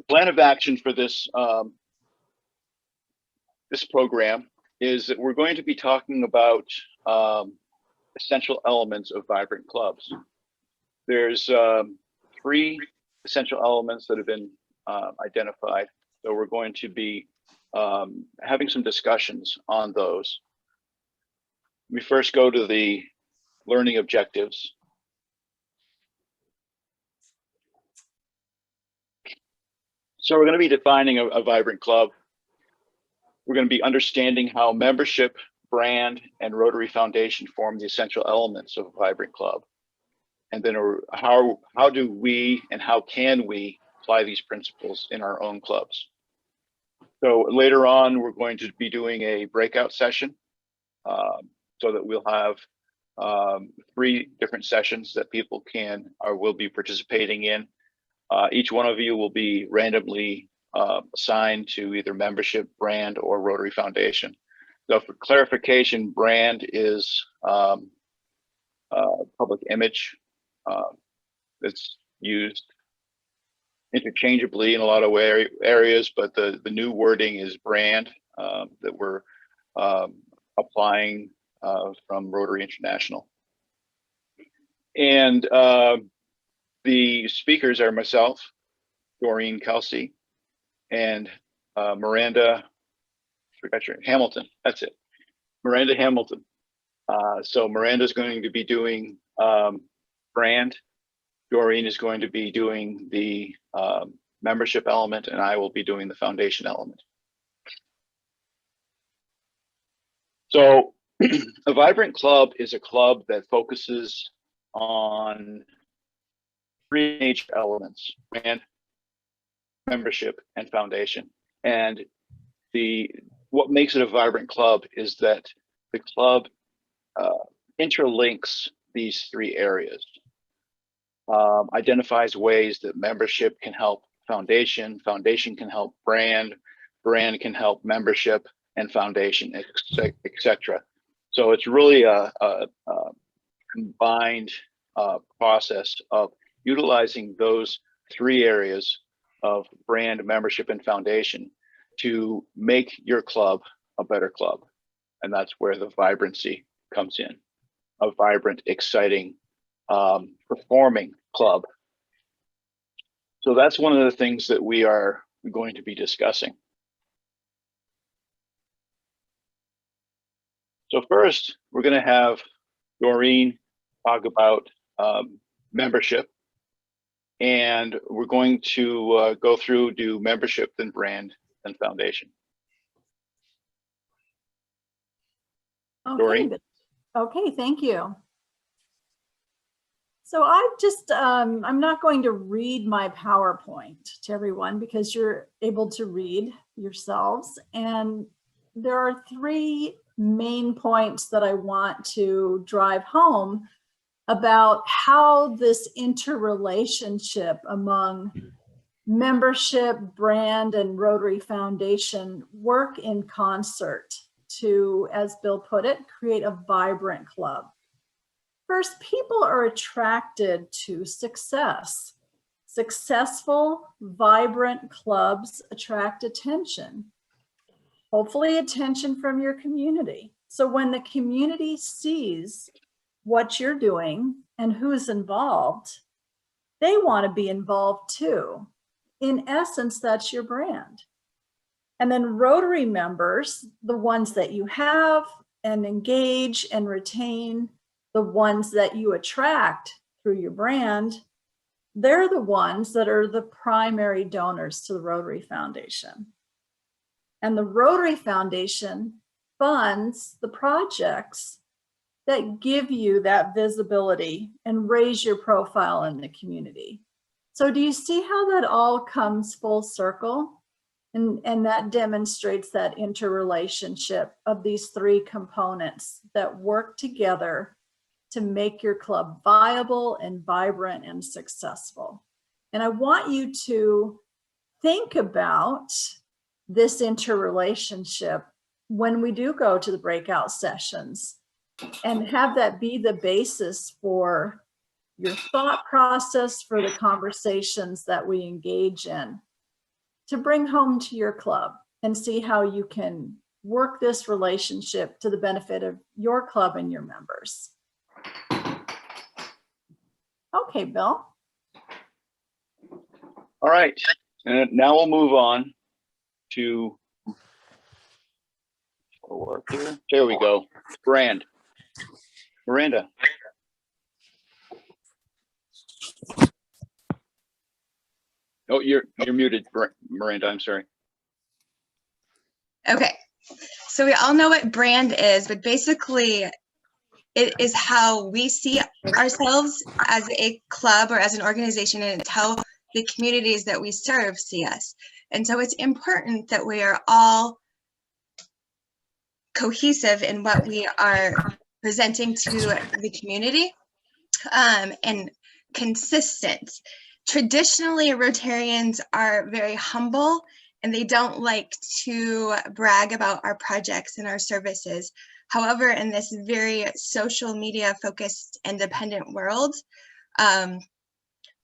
plan of action for this program is that we're going to be talking about essential elements of vibrant clubs. There's 3 essential elements that have been identified. So we're going to be having some discussions on those. We first go to the learning objectives. So we're going to be defining a vibrant club. We're going to be understanding how membership, brand, and Rotary Foundation form the essential elements of a vibrant club. And then how do we and how can we apply these principles in our own clubs? So later on, we're going to be doing a breakout session so that we'll have 3 different sessions that people can or will be participating in. Each one of you will be randomly assigned to either membership, brand, or Rotary Foundation. So for clarification, brand is public image. It's used interchangeably in a lot of areas, but the new wording is brand that we're applying from Rotary International. And the speakers are myself, Doreen Kelsey, and Miranda, forgot your name, Hamilton, that's it, Miranda Hamilton. So Miranda's going to be doing brand, Doreen is going to be doing the membership element, and I will be doing the foundation element. So a vibrant club is a club that focuses on 3 major elements: brand, membership, and foundation. And what makes it a vibrant club is that the club interlinks these 3 areas, identifies ways that membership can help foundation, foundation can help brand, brand can help membership and foundation, etc. So it's really a combined process of utilizing those 3 areas of brand, membership, and foundation to make your club a better club. And that's where the vibrancy comes in, a vibrant, exciting, performing club. So that's one of the things that we are going to be discussing. So first, we're going to have Doreen talk about membership, and we're going to go through, do membership, then brand, then foundation. Okay. Doreen? Okay, thank you. So I'm not going to read my PowerPoint to everyone because you're able to read yourselves. And there are 3 main points that I want to drive home about how this interrelationship among membership, brand, and Rotary Foundation work in concert to, as Bill put it, create a vibrant club. First, people are attracted to success. Successful, vibrant clubs attract attention, hopefully attention from your community. So when the community sees what you're doing and who's involved, they want to be involved too. In essence, that's your brand. And then Rotary members, the ones that you have and engage and retain, the ones that you attract through your brand, they're the ones that are the primary donors to the Rotary Foundation. And the Rotary Foundation funds the projects that give you that visibility and raise your profile in the community. So do you see how that all comes full circle? And that demonstrates that interrelationship of these 3 components that work together to make your club viable and vibrant and successful. And I want you to think about this interrelationship when we do go to the breakout sessions, and have that be the basis for your thought process, for the conversations that we engage in. to bring home to your club and see how you can work this relationship to the benefit of your club and your members. Okay, Bill. All right, and now we'll move on to work here. There we go. Brand. Miranda. Oh, you're muted, Miranda. I'm sorry. Okay, so we all know what brand is, but basically it is how we see ourselves as a club or as an organization, and it's how the communities that we serve see us. And so it's important that we are all cohesive in what we are presenting to the community, and consistent. Traditionally, Rotarians are very humble and they don't like to brag about our projects and our services. However, in this very social media focused independent world,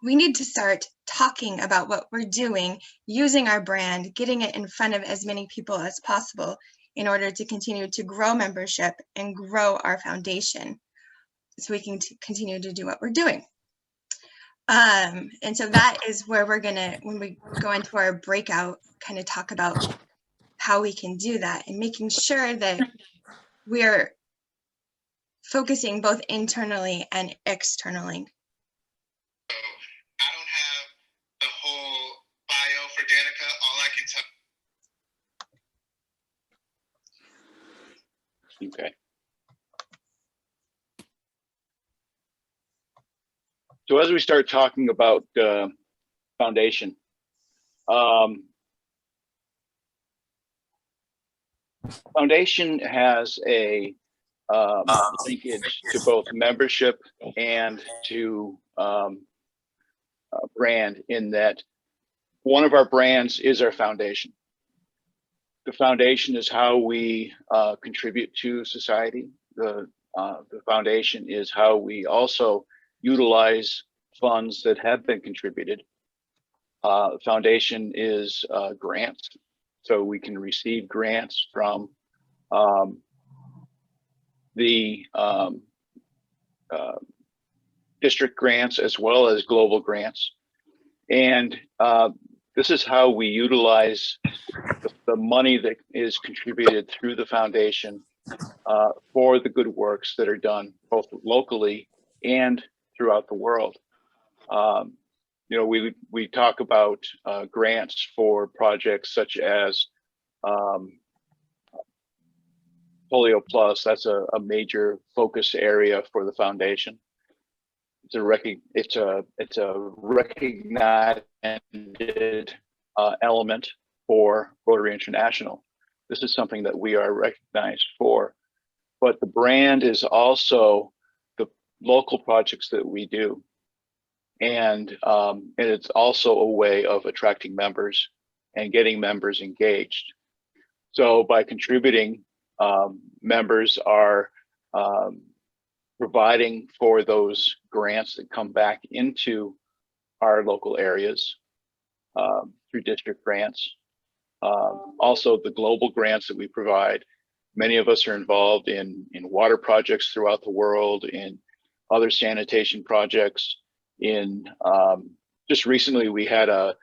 we need to start talking about what we're doing, using our brand, getting it in front of as many people as possible in order to continue to grow membership and grow our foundation so we can continue to do what we're doing. And so that is where we're gonna, when we go into our breakout, kind of talk about how we can do that and making sure that we're focusing both internally and externally. I don't have the whole bio for Danica. All I can tell. Okay. So as we start talking about foundation, foundation has a linkage to both membership and to brand, in that one of our brands is our foundation. The foundation is how we contribute to society. The foundation is how we also utilize funds that have been contributed. Foundation is grants, so we can receive grants from the district grants as well as global grants. And this is how we utilize the money that is contributed through the foundation for the good works that are done both locally and throughout the world. You know, we talk about grants for projects such as Polio Plus. That's a major focus area for the foundation. It's a recognized element for Rotary International. This is something that we are recognized for, but the brand is also the local projects that we do. And it's also a way of attracting members and getting members engaged. So by contributing, members are providing for those grants that come back into our local areas through district grants. Also the global grants that we provide. Many of us are involved in water projects throughout the world, in other sanitation projects. In just recently, we had a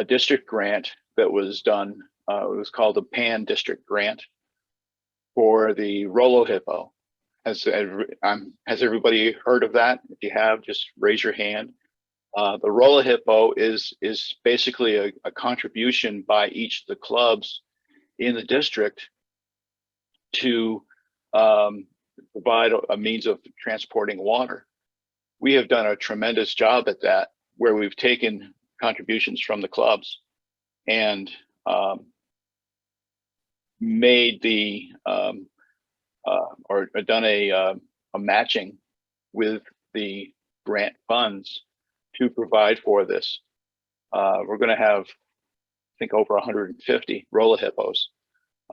district grant that was done. It was called a Pan District Grant for the Rolo Hippo. Has everybody heard of that? If you have, just raise your hand. The Rolo Hippo is basically a contribution by each of the clubs in the district to provide a means of transporting water. We have done a tremendous job at that, where we've taken contributions from the clubs and made the or done a matching with the grant funds to provide for this. We're going to have, I think, over 150 Rolo Hippos.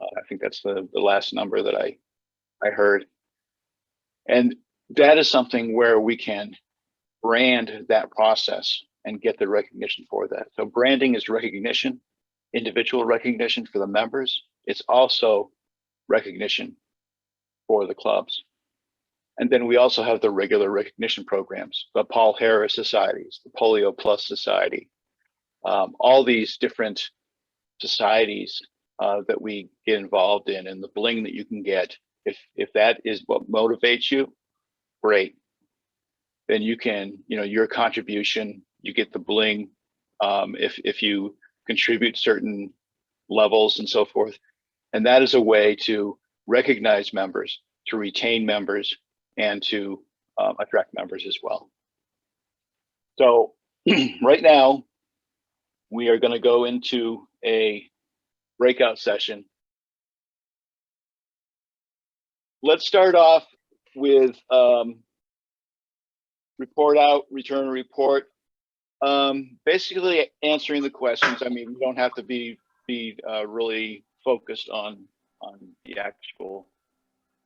I think that's the last number that I heard. And that is something where we can brand that process and get the recognition for that. So branding is recognition. individual recognition for the members. It's also recognition for the clubs. And then we also have the regular recognition programs, the Paul Harris Societies, the Polio Plus Society, all these different societies that we get involved in, and the bling that you can get. If that is what motivates you, great. Then you can, your contribution, you get the bling. If you contribute certain levels and so forth. And that is a way to recognize members, to retain members, and to attract members as well. So right now, we are going to go into a breakout session. Let's start off with report out, return a report. Basically answering the questions. I mean, we don't have to be really focused on the actual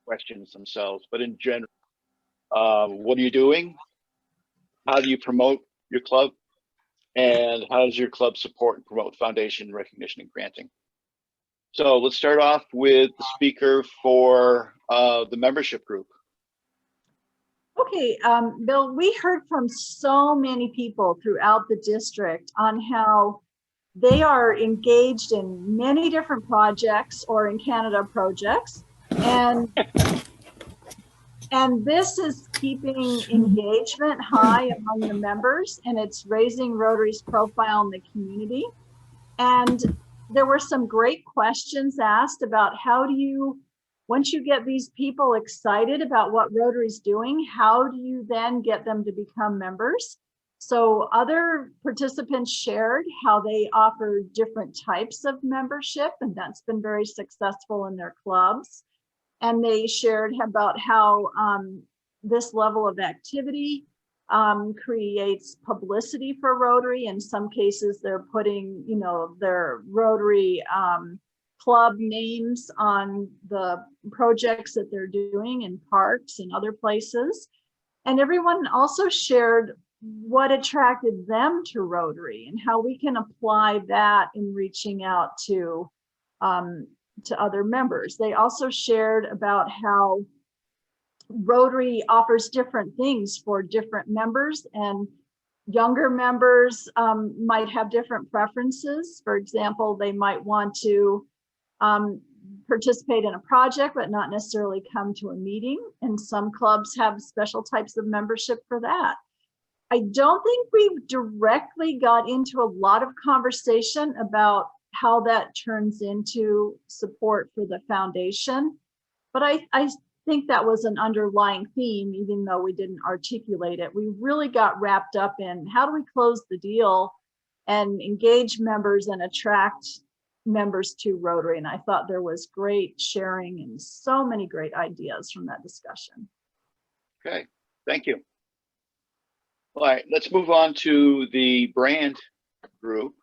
questions themselves, but in general, what are you doing? How do you promote your club? And how does your club support and promote foundation recognition and granting? So let's start off with the speaker for the membership group. Okay, Bill, we heard from so many people throughout the district on how they are engaged in many different projects or in Canada projects. And this is keeping engagement high among the members, and it's raising Rotary's profile in the community. And there were some great questions asked about how do you, once you get these people excited about what Rotary's doing, how do you then get them to become members? So other participants shared how they offer different types of membership, and that's been very successful in their clubs. And they shared about how this level of activity creates publicity for Rotary. In some cases, they're putting, their Rotary club names on the projects that they're doing in parks and other places. And everyone also shared what attracted them to Rotary and how we can apply that in reaching out to other members. They also shared about how Rotary offers different things for different members, and younger members might have different preferences. For example, they might want to participate in a project, but not necessarily come to a meeting. And some clubs have special types of membership for that. I don't think we directly got into a lot of conversation about how that turns into support for the foundation. But I think that was an underlying theme, even though we didn't articulate it. We really got wrapped up in how do we close the deal and engage members and attract members to Rotary. And I thought there was great sharing and so many great ideas from that discussion. Okay, thank you. All right, let's move on to the brand group.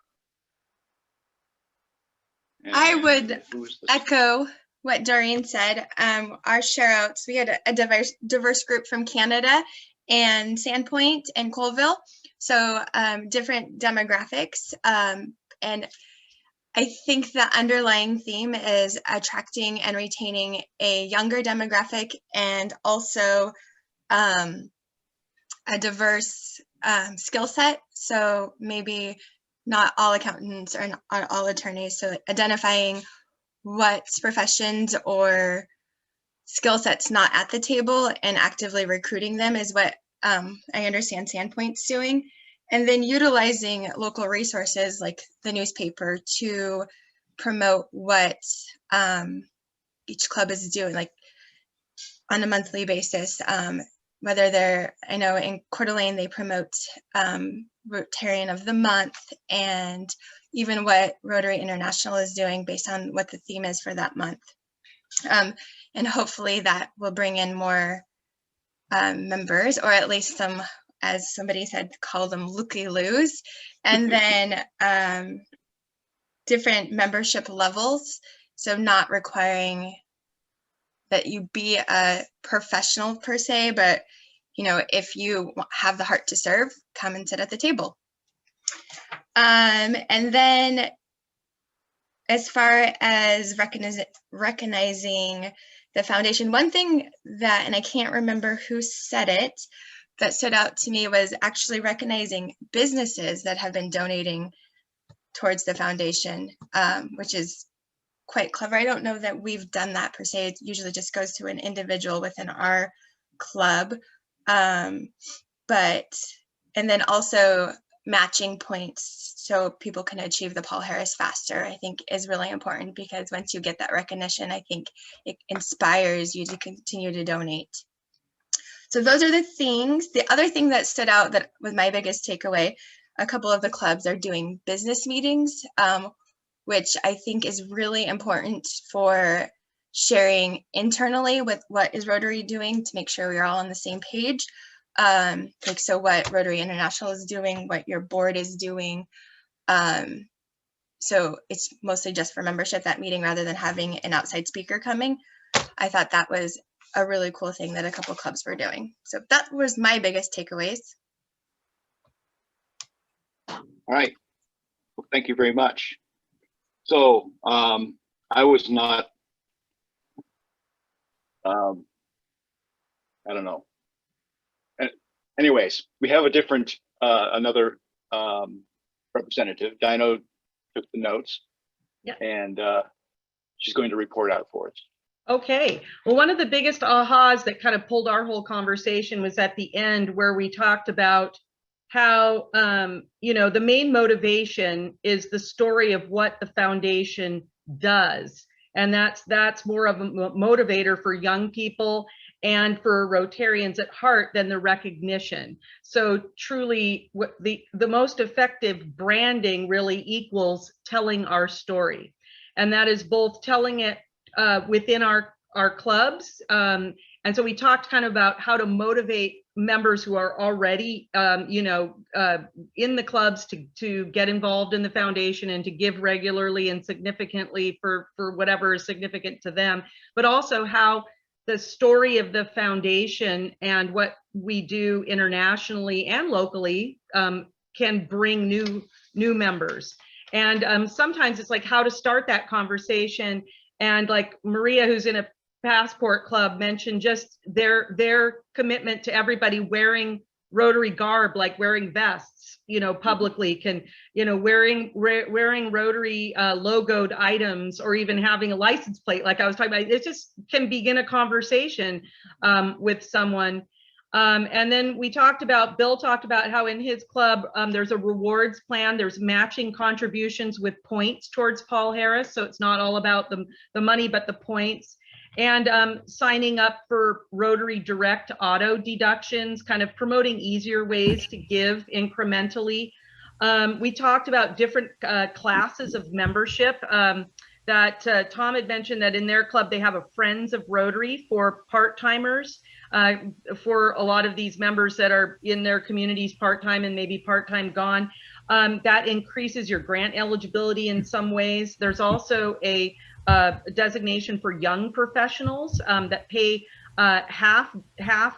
I would echo what Doreen said. Our share outs, we had a diverse group from Canada and Sandpoint and Colville. So different demographics. And I think the underlying theme is attracting and retaining a younger demographic, and also a diverse skill set. So maybe not all accountants or not all attorneys. So identifying what professions or skill sets not at the table and actively recruiting them is what I understand Sandpoint's doing. And then utilizing local resources like the newspaper to promote what each club is doing, like on a monthly basis. Whether they're, I know in Coeur d'Alene, they promote Rotarian of the Month, and even what Rotary International is doing based on what the theme is for that month. And hopefully that will bring in more members, or at least some, as somebody said, call them looky-loos, and then different membership levels. So not requiring that you be a professional per se, but if you have the heart to serve, come and sit at the table. And then as far as recognizing the foundation, one thing that, and I can't remember who said it, that stood out to me was actually recognizing businesses that have been donating towards the foundation, which is quite clever. I don't know that we've done that per se. It usually just goes to an individual within our club. But, and then also matching points so people can achieve the Paul Harris faster, I think is really important, because once you get that recognition, I think it inspires you to continue to donate. So those are the things. The other thing that stood out that was my biggest takeaway, a couple of the clubs are doing business meetings, which I think is really important for sharing internally with what is Rotary doing to make sure we're all on the same page. Like, so what Rotary International is doing, what your board is doing. So it's mostly just for membership, that meeting, rather than having an outside speaker coming. I thought that was a really cool thing that a couple clubs were doing. So that was my biggest takeaways. All right. Well, thank you very much. So I was not, I don't know. Anyways, we have a different, another representative. Dino took the notes. Yeah. And she's going to report out for us. Okay. Well, one of the biggest ahas that kind of pulled our whole conversation was at the end, where we talked about how, you know, the main motivation is the story of what the foundation does. And that's more of a motivator for young people and for Rotarians at heart than the recognition. So truly, what the most effective branding really equals telling our story. And that is both telling it within our clubs. And so we talked kind of about how to motivate members who are already, you know, in the clubs to get involved in the foundation and to give regularly and significantly for whatever is significant to them, but also how the story of the foundation and what we do internationally and locally can bring new members. And sometimes it's like how to start that conversation. And like Maria, who's in a Passport Club, mentioned just their commitment to everybody wearing Rotary garb, like wearing vests, you know, publicly, can, you know, wearing Rotary logoed items, or even having a license plate, like I was talking about. It just can begin a conversation with someone. And then we talked about, Bill talked about how in his club, there's a rewards plan, there's matching contributions with points towards Paul Harris. So it's not all about the money, but the points. And signing up for Rotary Direct auto deductions, kind of promoting easier ways to give incrementally. We talked about different classes of membership. That Tom had mentioned that in their club, they have a Friends of Rotary for part-timers, for a lot of these members that are in their communities part-time and maybe part-time gone. That increases your grant eligibility in some ways. There's also a designation for young professionals that pay half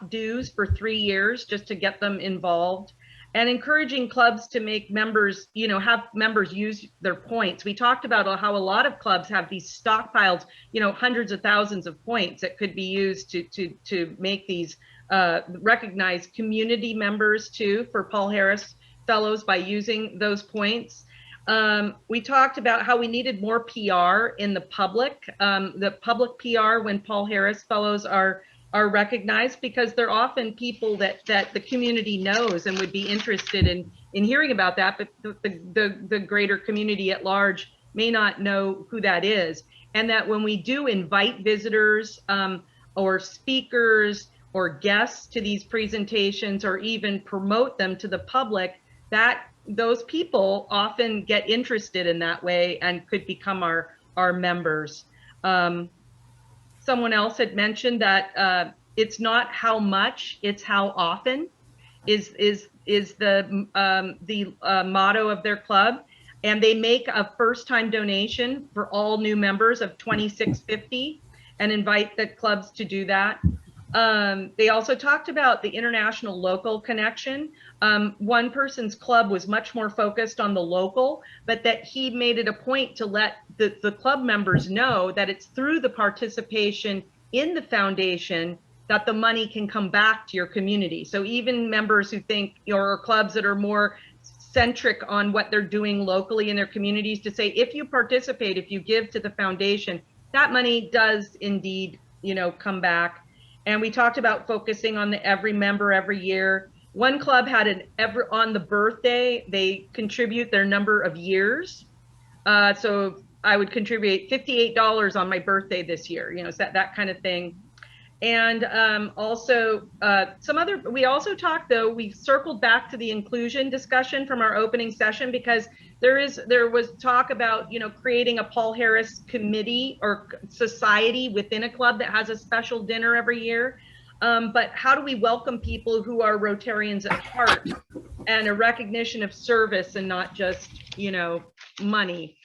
dues for 3 years just to get them involved. And encouraging clubs to make members, you know, have members use their points. We talked about how a lot of clubs have these stockpiles, you know, hundreds of thousands of points that could be used to make these recognized community members too for Paul Harris Fellows by using those points. We talked about how we needed more PR in the public PR when Paul Harris Fellows are recognized, because they're often people that the community knows and would be interested in hearing about that, but the greater community at large may not know who that is. And that when we do invite visitors or speakers or guests to these presentations, or even promote them to the public, that those people often get interested in that way and could become our members. Someone else had mentioned that it's not how much, it's how often is the motto of their club. And they make a first-time donation for all new members of $26.50 and invite the clubs to do that. They also talked about the international local connection. One person's club was much more focused on the local, but that he made it a point to let the club members know that it's through the participation in the foundation that the money can come back to your community. So even members who think, or clubs that are more centric on what they're doing locally in their communities, to say, if you participate, if you give to the foundation, that money does indeed, come back. And we talked about focusing on every member every year. One club had on the birthday, they contribute their number of years. So I would contribute $58 on my birthday this year, that kind of thing. And also we also talked, though, we circled back to the inclusion discussion from our opening session, because there was talk about, creating a Paul Harris committee or society within a club that has a special dinner every year. But how do we welcome people who are Rotarians at heart, and a recognition of service and not just, money?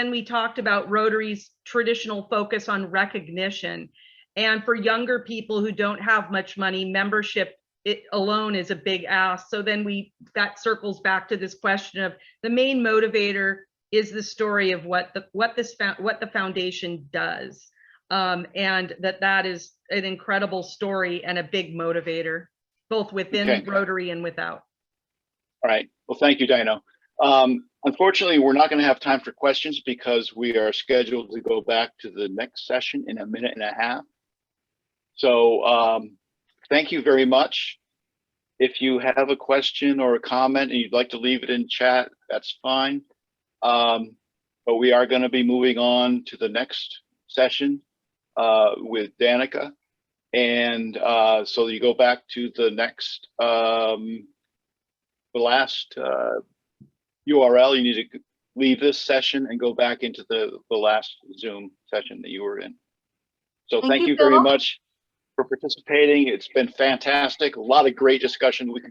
We talked about Rotary's traditional focus on recognition, and for younger people who don't have much money, membership alone is a big ask. So then that circles back to this question of the main motivator is the story of what the foundation does, and that is an incredible story and a big motivator, both within Rotary and without. All right. Well, thank you, Dino. Unfortunately, we're not going to have time for questions because we are scheduled to go back to the next session in a minute and a half. So thank you very much. If you have a question or a comment and you'd like to leave it in chat, that's fine. But we are going to be moving on to the next session with Danica. And so you go back to the next, the last URL, you need to leave this session and go back into the last Zoom session that you were in. So thank you very Bill. much for participating. It's been fantastic. A lot of great discussion. We can